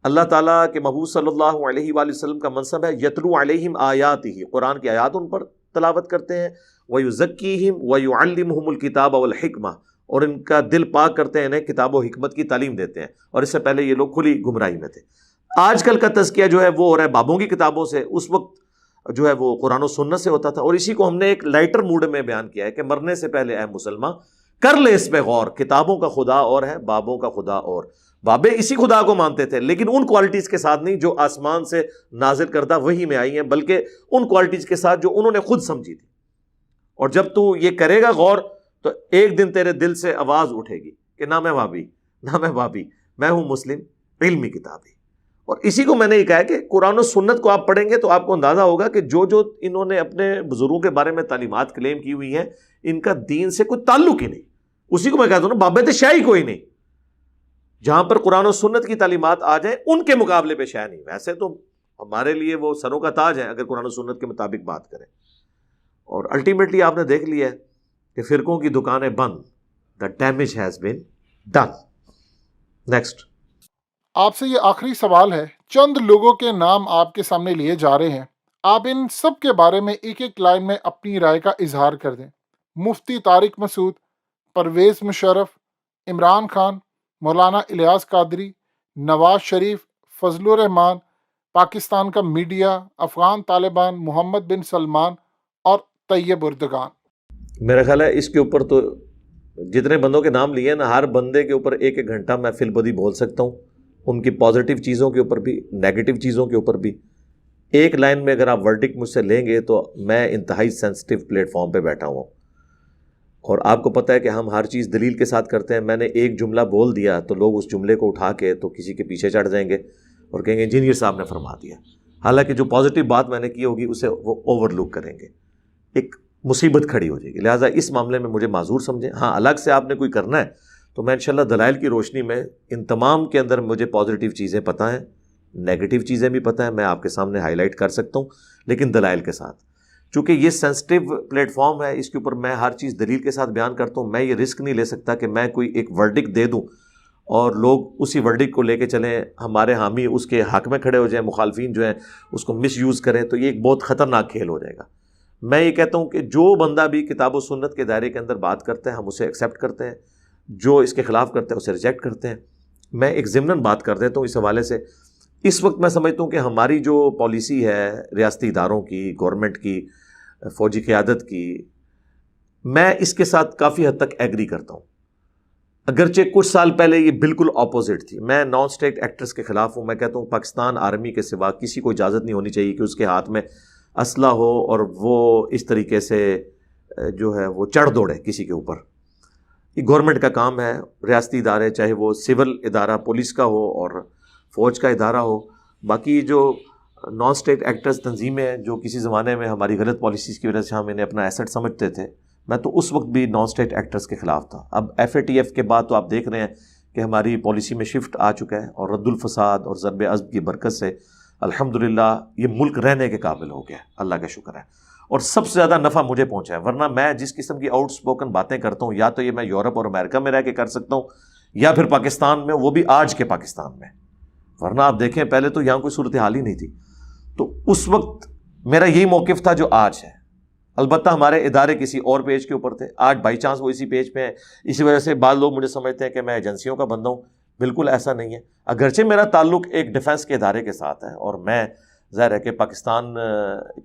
S1: اللہ تعالیٰ کے محبوب صلی اللہ علیہ وآلہ وسلم کا منصب ہے یتلو علیہم آیاتہ، قرآن کی آیات ان پر تلاوت کرتے ہیں، وَيُزَكِّيهِمْ وَيُعَلِّمُهُمُ الْكِتَابَ وَالْحِكْمَةَ، اور ان کا دل پاک کرتے ہیں، انہیں کتاب و حکمت کی تعلیم دیتے ہیں. اور اس سے پہلے یہ لوگ کھلی گمراہی میں تھے. آج کل کا تزکیہ جو ہے وہ ہو رہا ہے بابوں کی کتابوں سے، اس وقت جو ہے وہ قرآن و سنت سے ہوتا تھا. اور اسی کو ہم نے ایک لائٹر موڈ میں بیان کیا ہے کہ مرنے سے پہلے اے مسلمان کر لے اس پہ غور، کتابوں کا خدا اور ہے، بابوں کا خدا اور. بابے اسی خدا کو مانتے تھے لیکن ان کوالٹیز کے ساتھ نہیں جو آسمان سے نازل کردہ وحی میں آئی ہیں، بلکہ ان کوالٹیز کے ساتھ جو انہوں نے خود سمجھی تھی. اور جب تو یہ کرے گا غور تو ایک دن تیرے دل سے آواز اٹھے گی کہ نہ میں وہابی، نہ میں وہابی، میں ہوں مسلم علمی کتابی. اور اسی کو میں نے یہ کہا ہے کہ قرآن و سنت کو آپ پڑھیں گے تو آپ کو اندازہ ہوگا کہ جو جو انہوں نے اپنے بزرگوں کے بارے میں تعلیمات کلیم کی ہوئی ہیں ان کا دین سے کوئی تعلق ہی نہیں. اسی کو میں کہتا ہوں نا، بابت شاہی کوئی نہیں. جہاں پر قرآن و سنت کی تعلیمات آ جائیں ان کے مقابلے پہ شاہ نہیں. ویسے تو ہمارے لیے وہ سروں کا تاج ہے اگر قرآن و سنت کے مطابق بات کریں. اور الٹیمیٹلی آپ نے دیکھ لیا ہے کہ فرقوں کی دکانیں بند. The damage has been done. Next.
S2: آپ سے یہ آخری سوال ہے. چند لوگوں کے نام آپ کے سامنے لیے جا رہے ہیں، آپ ان سب کے بارے میں ایک ایک لائن میں اپنی رائے کا اظہار کر دیں. مفتی طارق مسعود، پرویز مشرف، عمران خان، مولانا الیاس قادری، نواز شریف، فضل الرحمان، پاکستان کا میڈیا، افغان طالبان، محمد بن سلمان اور طیب اردگان.
S1: میرا خیال ہے اس کے اوپر تو جتنے بندوں کے نام لیے نا، ہر بندے کے اوپر ایک ایک گھنٹہ میں فل بدی بول سکتا ہوں، ان کی پازیٹیو چیزوں کے اوپر بھی، نیگیٹو چیزوں کے اوپر بھی. ایک لائن میں اگر آپ ورڈکٹ مجھ سے لیں گے تو میں انتہائی سینسٹیو پلیٹ فارم پہ بیٹھا ہوں اور آپ کو پتہ ہے کہ ہم ہر چیز دلیل کے ساتھ کرتے ہیں. میں نے ایک جملہ بول دیا تو لوگ اس جملے کو اٹھا کے تو کسی کے پیچھے چڑھ جائیں گے اور کہیں گے انجینئر صاحب نے فرما دیا، حالانکہ جو پازیٹیو بات میں نے کی ہوگی اسے وہ اوور لک کریں گے، ایک مصیبت کھڑی ہو جائے گی. لہٰذا اس معاملے میں مجھے معذور سمجھیں. ہاں الگ سے آپ نے کوئی کرنا ہے تو میں انشاءاللہ دلائل کی روشنی میں ان تمام کے اندر مجھے پازیٹیو چیزیں پتہ ہیں، نیگیٹو چیزیں بھی پتہ ہیں، میں آپ کے سامنے ہائی لائٹ کر سکتا ہوں لیکن دلائل کے ساتھ. چونکہ یہ سینسٹیو پلیٹ فارم ہے، اس کے اوپر میں ہر چیز دلیل کے ساتھ بیان کرتا ہوں. میں یہ رسک نہیں لے سکتا کہ میں کوئی ایک ورڈکٹ دے دوں اور لوگ اسی ورڈکٹ کو لے کے چلیں، ہمارے حامی اس کے حق میں کھڑے ہو جائیں، مخالفین جو ہیں اس کو مس یوز کریں، تو یہ ایک بہت خطرناک کھیل ہو جائے گا. میں یہ کہتا ہوں کہ جو بندہ بھی کتاب و سنت کے دائرے کے اندر بات کرتے ہیں ہم اسے ایکسیپٹ کرتے ہیں، جو اس کے خلاف کرتے ہیں اسے ریجیکٹ کرتے ہیں. میں ایک ضمناً بات کر دیتا ہوں اس حوالے سے. اس وقت میں سمجھتا ہوں کہ ہماری جو پالیسی ہے ریاستی اداروں کی، گورنمنٹ کی، فوجی قیادت کی، میں اس کے ساتھ کافی حد تک ایگری کرتا ہوں. اگرچہ کچھ سال پہلے یہ بالکل اپوزٹ تھی. میں نان اسٹیٹ ایکٹرز کے خلاف ہوں. میں کہتا ہوں پاکستان آرمی کے سوا کسی کو اجازت نہیں ہونی چاہیے کہ اس کے ہاتھ میں اسلحہ ہو اور وہ اس طریقے سے جو ہے وہ چڑھ دوڑے کسی کے اوپر. یہ گورنمنٹ کا کام ہے. ریاستی ادارے چاہے وہ سول ادارہ پولیس کا ہو اور فوج کا ادارہ ہو، باقی جو نان اسٹیٹ ایکٹرز تنظیمیں جو کسی زمانے میں ہماری غلط پالیسیز کی وجہ سے ہم انہیں اپنا ایسٹ سمجھتے تھے، میں تو اس وقت بھی نان اسٹیٹ ایکٹرز کے خلاف تھا. اب FATF کے بعد تو آپ دیکھ رہے ہیں کہ ہماری پالیسی میں شفٹ آ چکا ہے، اور رد الفساد اور ضرب عضب کی برکت سے الحمدللہ یہ ملک رہنے کے قابل ہو گیا، اللہ کا شکر ہے. اور سب سے زیادہ نفع مجھے پہنچا ہے، ورنہ میں جس قسم کی آؤٹ اسپوکن باتیں کرتا ہوں یا تو یہ میں یورپ اور امریکہ میں رہ کے کر سکتا ہوں یا پھر پاکستان میں، وہ بھی آج کے پاکستان میں، ورنہ آپ دیکھیں پہلے تو یہاں کوئی صورتحال ہی نہیں تھی. تو اس وقت میرا یہی موقف تھا جو آج ہے. البتہ ہمارے ادارے کسی اور پیج کے اوپر تھے، آج بائی چانس وہ اسی پیج پہ ہیں. اسی وجہ سے بعض لوگ مجھے سمجھتے ہیں کہ میں ایجنسیوں کا بندہ ہوں. بالکل ایسا نہیں ہے، اگرچہ میرا تعلق ایک ڈیفنس کے ادارے کے ساتھ ہے، اور میں ظاہر ہے کہ پاکستان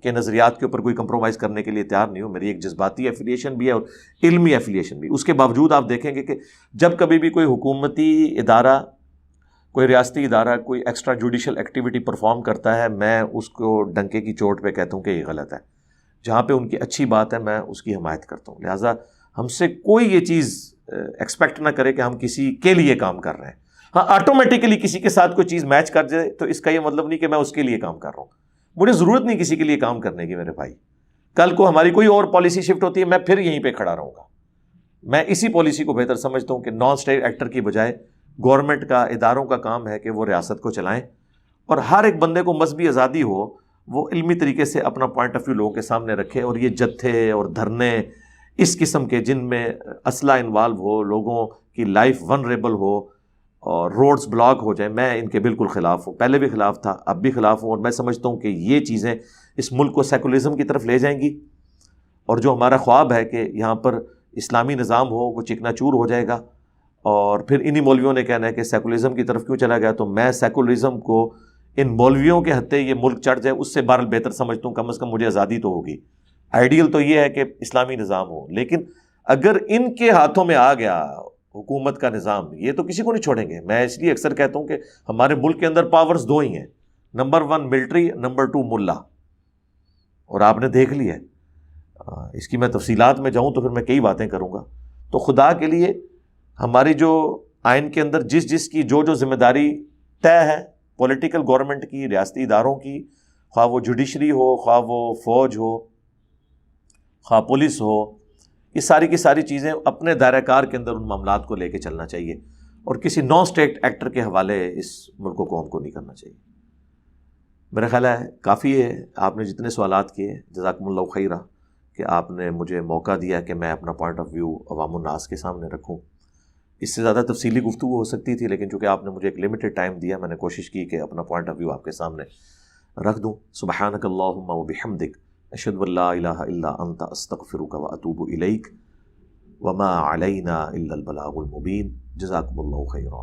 S1: کے نظریات کے اوپر کوئی کمپرومائز کرنے کے لیے تیار نہیں ہوں. میری ایک جذباتی ایفیلیشن بھی ہے اور علمی ایفیلیشن بھی. اس کے باوجود آپ دیکھیں گے کہ جب کبھی بھی کوئی حکومتی ادارہ، کوئی ریاستی ادارہ کوئی ایکسٹرا جوڈیشل ایکٹیویٹی پرفارم کرتا ہے، میں اس کو ڈنکے کی چوٹ پہ کہتا ہوں کہ یہ غلط ہے. جہاں پہ ان کی اچھی بات ہے میں اس کی حمایت کرتا ہوں. لہٰذا ہم سے کوئی یہ چیز ایکسپیکٹ نہ کرے کہ ہم کسی کے لیے کام کر رہے ہیں. ہاں، آٹومیٹیکلی کسی کے ساتھ کوئی چیز میچ کر جائے تو اس کا یہ مطلب نہیں کہ میں اس کے لیے کام کر رہا ہوں. مجھے ضرورت نہیں کسی کے لیے کام کرنے کی میرے بھائی. کل کو ہماری کوئی اور پالیسی شفٹ ہوتی ہے، میں پھر یہیں پہ کھڑا رہوں گا. میں اسی پالیسی کو بہتر سمجھتا ہوں کہ نان اسٹیٹ ایکٹر کی بجائے گورنمنٹ کا، اداروں کا کام ہے کہ وہ ریاست کو چلائیں، اور ہر ایک بندے کو مذہبی آزادی ہو، وہ علمی طریقے سے اپنا پوائنٹ آف ویو لوگوں کے سامنے رکھے. اور یہ جتھے اور دھرنے اس قسم کے جن میں اسلحہ انوالو ہو، لوگوں کی لائف ونریبل ہو اور روڈز بلاک ہو جائیں، میں ان کے بالکل خلاف ہوں. پہلے بھی خلاف تھا، اب بھی خلاف ہوں. اور میں سمجھتا ہوں کہ یہ چیزیں اس ملک کو سیکولرزم کی طرف لے جائیں گی، اور جو ہمارا خواب ہے کہ یہاں پر اسلامی نظام ہو، وہ چکنا چور ہو جائے گا. اور پھر انہی مولویوں نے کہنا ہے کہ سیکولرزم کی طرف کیوں چلا گیا. تو میں سیکولرزم کو ان مولویوں کے ہتھے یہ ملک چڑھ جائے اس سے بہرحال بہتر سمجھتا ہوں. کم از کم مجھے آزادی تو ہوگی. آئیڈیل تو یہ ہے کہ اسلامی نظام ہو، لیکن اگر ان کے ہاتھوں میں آ گیا حکومت کا نظام، یہ تو کسی کو نہیں چھوڑیں گے. میں اس لیے اکثر کہتا ہوں کہ ہمارے ملک کے اندر پاورز دو ہی ہیں، نمبر 1 ملٹری، نمبر 2 ملا. اور آپ نے دیکھ لیا ہے. اس کی میں تفصیلات میں جاؤں تو پھر میں کئی باتیں کروں گا. تو خدا کے لیے ہماری جو آئین کے اندر جس کی جو ذمہ داری طے ہے پولیٹیکل گورنمنٹ کی، ریاستی اداروں کی، خواہ وہ جوڈیشری ہو، خواہ وہ فوج ہو، خواہ پولیس ہو، یہ ساری کی ساری چیزیں اپنے دائرہ کار کے اندر ان معاملات کو لے کے چلنا چاہیے، اور کسی نان اسٹیٹ ایکٹر کے حوالے اس ملک کو قوم کو نہیں کرنا چاہیے. میرا خیال ہے کافی ہے. آپ نے جتنے سوالات کیے، جزاکم اللہ خیرہ، کہ آپ نے مجھے موقع دیا کہ میں اپنا پوائنٹ آف ویو عوام الناس کے سامنے رکھوں. اس سے زیادہ تفصیلی گفتگو ہو سکتی تھی، لیکن چونکہ آپ نے مجھے ایک لمیٹڈ ٹائم دیا، میں نے کوشش کی کہ اپنا پوائنٹ آف ویو آپ کے سامنے رکھ دوں. سبحانک اللہم و بحمدک، اشہد ان لا الہ الا انت، استغفرک و اتوب الیک، وما علینا الا البلاغ المبین. جزاکم اللہ خیرا.